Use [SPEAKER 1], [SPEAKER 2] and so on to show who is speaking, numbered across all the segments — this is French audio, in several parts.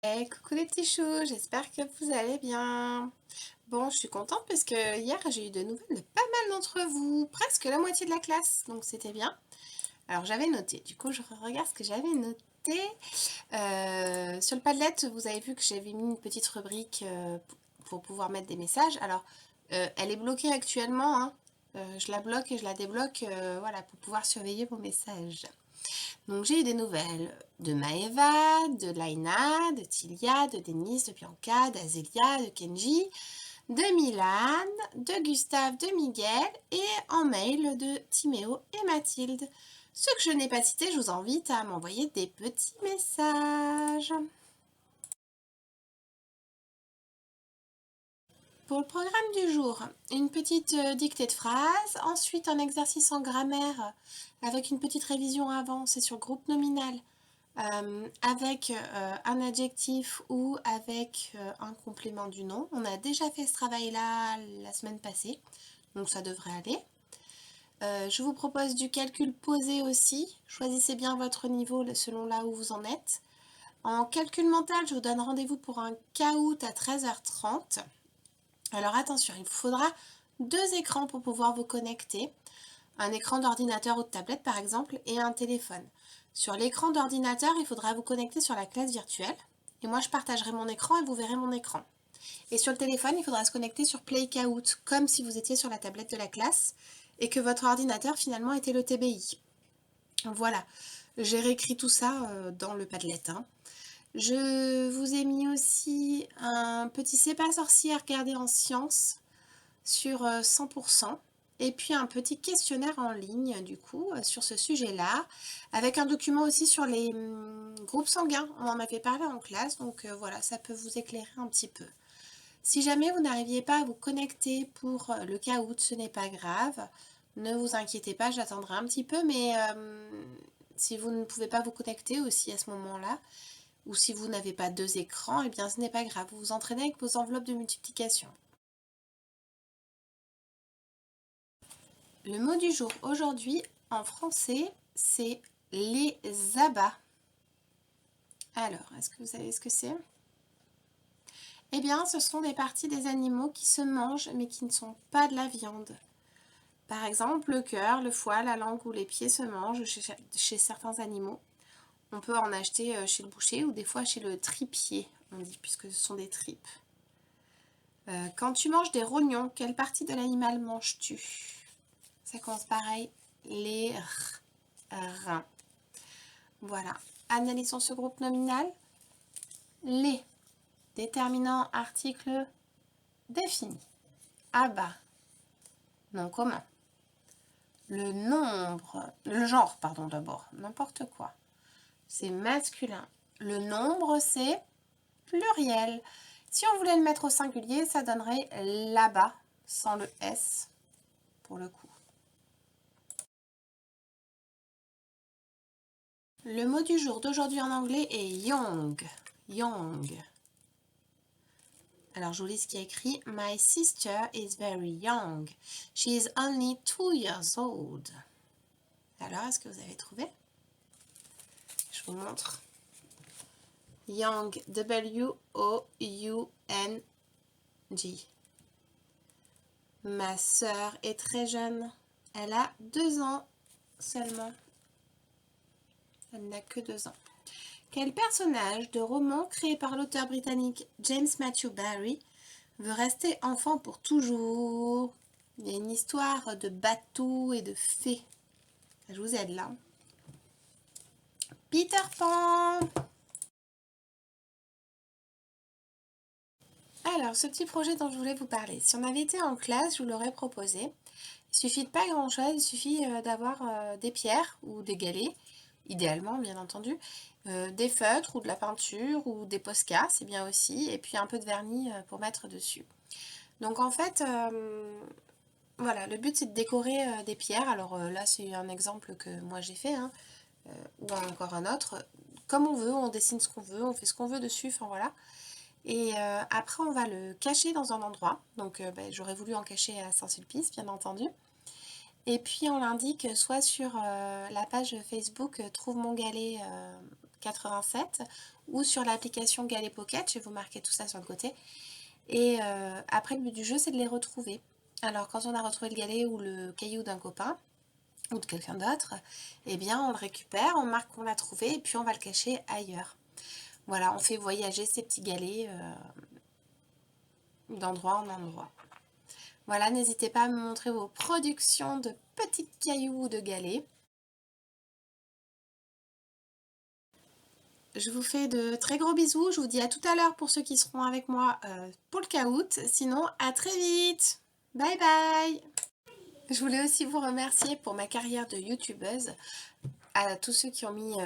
[SPEAKER 1] Coucou les petits choux, j'espère que vous allez bien. Bon, je suis contente parce que hier j'ai eu de nouvelles de pas mal d'entre vous, presque la moitié de la classe, donc c'était bien. Alors j'avais noté, du coup je regarde ce que j'avais noté. Sur le Padlet, vous avez vu que j'avais mis une petite rubrique pour pouvoir mettre des messages. Alors elle est bloquée actuellement, hein. Je la bloque et je la débloque, voilà, pour pouvoir surveiller vos messages. Donc j'ai eu des nouvelles de Maeva, de Laina, de Tilia, de Denise, de Bianca, d'Azelia, de Kenji, de Milan, de Gustave, de Miguel et en mail de Timéo et Mathilde. Ceux que je n'ai pas cités, je vous invite à m'envoyer des petits messages. Pour le programme du jour, une petite dictée de phrases, ensuite un exercice en grammaire avec une petite révision avant, c'est sur groupe nominal. Avec un adjectif ou avec un complément du nom. On a déjà fait ce travail-là la semaine passée, donc ça devrait aller. Je vous propose du calcul posé aussi. Choisissez bien votre niveau selon là où vous en êtes. En calcul mental, je vous donne rendez-vous pour un caout à 13h30. Alors attention, il vous faudra 2 écrans pour pouvoir vous connecter. Un écran d'ordinateur ou de tablette par exemple et un téléphone. Sur l'écran d'ordinateur, il faudra vous connecter sur la classe virtuelle et moi je partagerai mon écran et vous verrez mon écran. Et sur le téléphone, il faudra se connecter sur Play Kahoot comme si vous étiez sur la tablette de la classe et que votre ordinateur finalement était le TBI. Voilà, j'ai réécrit tout ça dans le Padlet, hein. Je vous ai mis aussi un petit C'est pas sorcier à regarder en sciences sur 100%. Et puis un petit questionnaire en ligne, du coup, sur ce sujet-là, avec un document aussi sur les groupes sanguins. On en avait parlé en classe, donc voilà, ça peut vous éclairer un petit peu. Si jamais vous n'arriviez pas à vous connecter pour le caout, ce n'est pas grave. Ne vous inquiétez pas, j'attendrai un petit peu, mais si vous ne pouvez pas vous connecter aussi à ce moment-là, ou si vous n'avez pas 2 écrans, eh bien ce n'est pas grave, vous vous entraînez avec vos enveloppes de multiplication. Le mot du jour aujourd'hui en français, c'est les abats. Alors, est-ce que vous savez ce que c'est? Eh bien, ce sont des parties des animaux qui se mangent mais qui ne sont pas de la viande. Par exemple, le cœur, le foie, la langue ou les pieds se mangent chez certains animaux. On peut en acheter chez le boucher ou des fois chez le tripier, on dit, puisque ce sont des tripes. Quand tu manges des rognons, quelle partie de l'animal manges-tu? Ça commence pareil, les reins. Voilà. Analysons ce groupe nominal. Les. Déterminant article défini. Abat. Nom commun. Le genre, pardon, d'abord. N'importe quoi. C'est masculin. Le nombre, c'est pluriel. Si on voulait le mettre au singulier, ça donnerait là-bas, sans le S, pour le coup. Le mot du jour d'aujourd'hui en anglais est young. Young. Alors, je vous lis ce qui est écrit. My sister is very young. She is only 2 years old. Alors, est-ce que vous avez trouvé? Je vous montre. Young, W-O-U-N-G. Ma sœur est très jeune. Elle a 2 ans seulement. Elle n'a que 2 ans. Quel personnage de roman créé par l'auteur britannique James Matthew Barrie veut rester enfant pour toujours? Il y a une histoire de bateau et de fées. Je vous aide là. Peter Pan! Alors, ce petit projet dont je voulais vous parler, si on avait été en classe, je vous l'aurais proposé. Il suffit de pas grand-chose, il suffit d'avoir des pierres ou des galets, idéalement bien entendu, des feutres ou de la peinture ou des Posca, c'est bien aussi, et puis un peu de vernis pour mettre dessus. Donc en fait, voilà, le but c'est de décorer des pierres. Alors là c'est un exemple que moi j'ai fait, hein, ou encore un autre. Comme on veut, on dessine ce qu'on veut, on fait ce qu'on veut dessus, enfin voilà. Et après on va le cacher dans un endroit. Donc j'aurais voulu en cacher à Saint-Sulpice, bien entendu. Et puis on l'indique soit sur la page Facebook Trouve mon galet 87 ou sur l'application Galet Pocket, je vais vous marquer tout ça sur le côté. Et après, le but du jeu, c'est de les retrouver. Alors, quand on a retrouvé le galet ou le caillou d'un copain, ou de quelqu'un d'autre, eh bien, on le récupère, on marque qu'on l'a trouvé, et puis on va le cacher ailleurs. Voilà, on fait voyager ces petits galets d'endroit en endroit. Voilà, n'hésitez pas à me montrer vos productions de petits cailloux ou de galets. Je vous fais de très gros bisous. Je vous dis à tout à l'heure pour ceux qui seront avec moi pour le caout. Sinon, à très vite. Bye bye. Je voulais aussi vous remercier pour ma carrière de youtubeuse. À tous ceux qui ont mis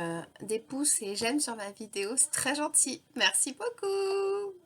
[SPEAKER 1] des pouces et j'aime sur ma vidéo, c'est très gentil. Merci beaucoup.